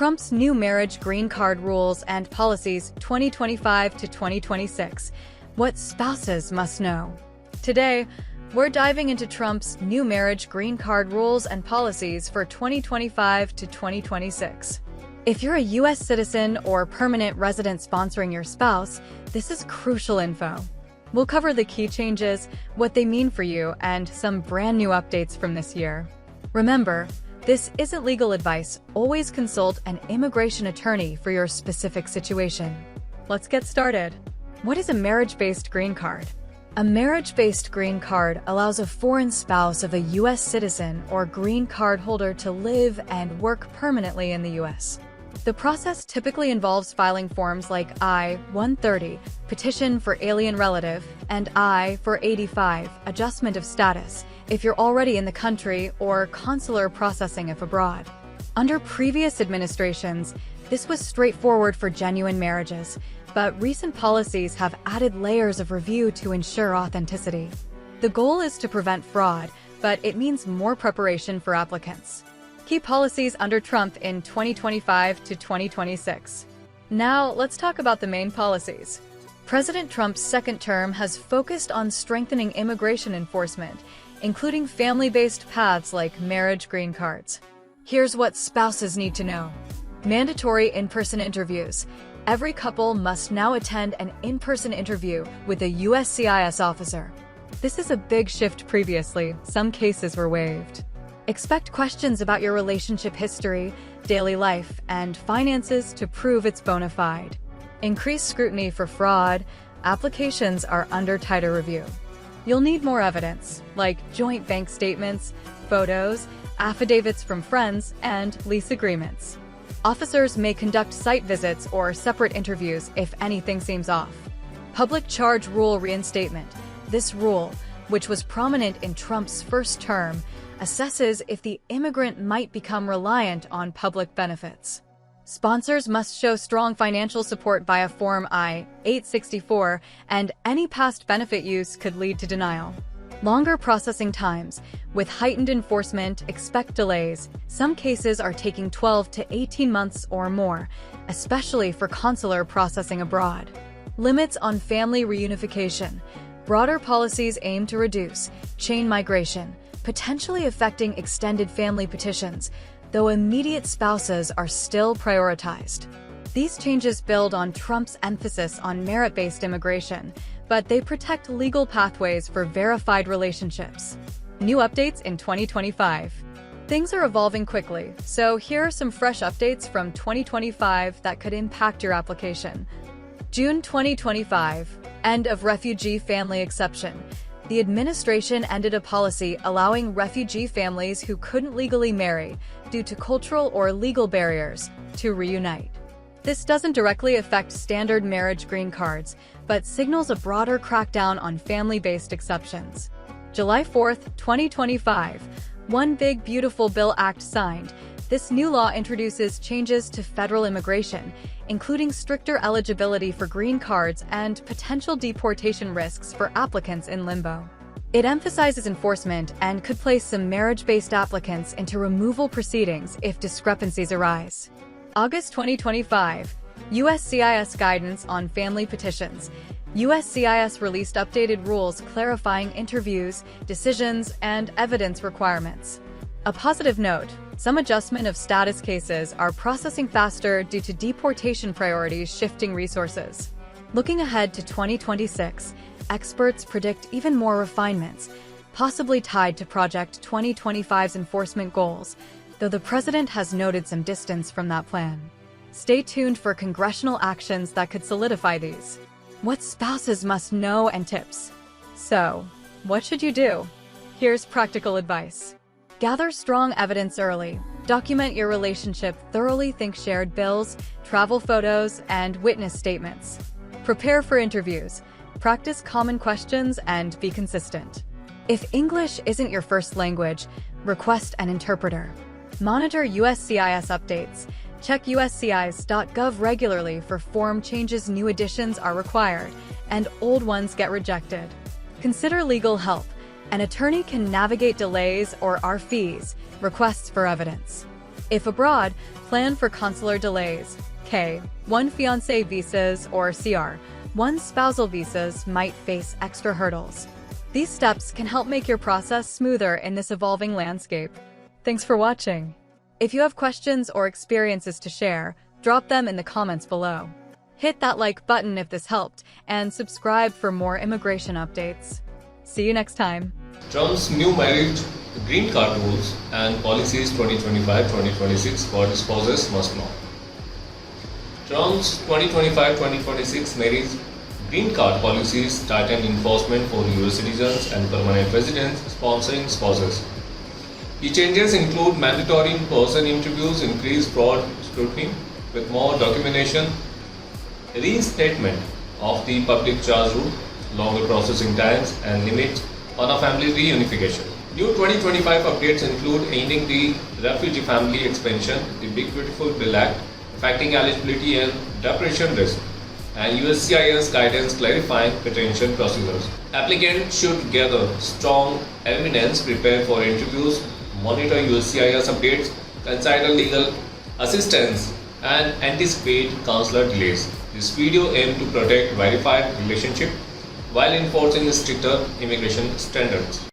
Trump's new marriage green card rules and policies 2025 to 2026. What spouses must know. Today, we're diving into Trump's new marriage green card rules and policies for 2025 to 2026. If you're a U.S. citizen or permanent resident sponsoring your spouse, this is crucial info. We'll cover the key changes, what they mean for you, and some brand new updates from this year. Remember, this isn't legal advice. Always consult an immigration attorney for your specific situation. Let's get started. What is a marriage-based green card? A marriage-based green card allows a foreign spouse of a U.S. citizen or green card holder to live and work permanently in the U.S. The process typically involves filing forms like I-130, petition for alien relative, and I-485, adjustment of status, if you're already in the country, or consular processing if abroad. Under previous administrations, this was straightforward for genuine marriages, but recent policies have added layers of review to ensure authenticity. The goal is to prevent fraud, but it means more preparation for applicants. Key policies under Trump in 2025 to 2026. Now, let's talk about the main policies. President Trump's second term has focused on strengthening immigration enforcement, including family-based paths like marriage green cards. Here's what spouses need to know. Mandatory in-person interviews. Every couple must now attend an in-person interview with a uscis officer. This is a big shift. Previously, some cases were waived. Expect questions about your relationship history, daily life, and finances to prove it's bona fide. Increased scrutiny for fraud. Applications are under tighter review. You'll need more evidence, like joint bank statements, photos, affidavits from friends, and lease agreements. Officers may conduct site visits or separate interviews if anything seems off. Public charge rule reinstatement. This rule, which was prominent in Trump's first term, assesses if the immigrant might become reliant on public benefits. Sponsors must show strong financial support via Form I-864, and any past benefit use could lead to denial. Longer processing times. With heightened enforcement, expect delays. Some cases are taking 12 to 18 months or more, especially for consular processing abroad. Limits on family reunification. Broader policies aim to reduce chain migration, potentially affecting extended family petitions, though immediate spouses are still prioritized. These changes build on Trump's emphasis on merit-based immigration, but they protect legal pathways for verified relationships. New updates in 2025. Things are evolving quickly, so here are some fresh updates from 2025 that could impact your application. June 2025, end of refugee family exception. The administration ended a policy allowing refugee families who couldn't legally marry due to cultural or legal barriers to reunite. This doesn't directly affect standard marriage green cards, but signals a broader crackdown on family-based exceptions. July 4, 2025, One Big Beautiful Bill Act signed. This new law introduces changes to federal immigration, including stricter eligibility for green cards and potential deportation risks for applicants in limbo. It emphasizes enforcement and could place some marriage-based applicants into removal proceedings if discrepancies arise. August 2025, USCIS guidance on family petitions. USCIS released updated rules clarifying interviews, decisions, and evidence requirements. A positive note, some adjustment of status cases are processing faster due to deportation priorities shifting resources. Looking ahead to 2026, experts predict even more refinements, possibly tied to Project 2025's enforcement goals, though the president has noted some distance from that plan. Stay tuned for congressional actions that could solidify these. What spouses must know and tips. So, what should you do? Here's practical advice. Gather strong evidence early. Document your relationship thoroughly. Think shared bills, travel photos, and witness statements. Prepare for interviews. Practice common questions and be consistent. If English isn't your first language, request an interpreter. Monitor USCIS updates. Check uscis.gov regularly for form changes. New additions are required, and old ones get rejected. Consider legal help. An attorney can navigate delays or our fees, requests for evidence. If abroad, plan for consular delays. K. One fiancé visas or CR. One spousal visas might face extra hurdles. These steps can help make your process smoother in this evolving landscape. Thanks for watching. If you have questions or experiences to share, drop them in the comments below. Hit that like button if this helped, and subscribe for more immigration updates. See you next time. Trump's new marriage green card rules and policies 2025-2026 for spouses must know. Trump's 2025-2026 marriage green card policies tighten enforcement for US citizens and permanent residents sponsoring spouses. The changes include mandatory in-person interviews, increased fraud scrutiny with more documentation, reinstatement of the public charge rule, longer processing times, and limit on a family reunification. New 2025 updates include ending the refugee family expansion, the Big Beautiful Bill Act, affecting eligibility and deportation risk, and uscis guidance clarifying retention procedures. Applicants should gather strong evidence, prepare for interviews, monitor uscis updates, consider legal assistance, and anticipate consular delays. This video aims to protect verified relationship while enforcing stricter immigration standards.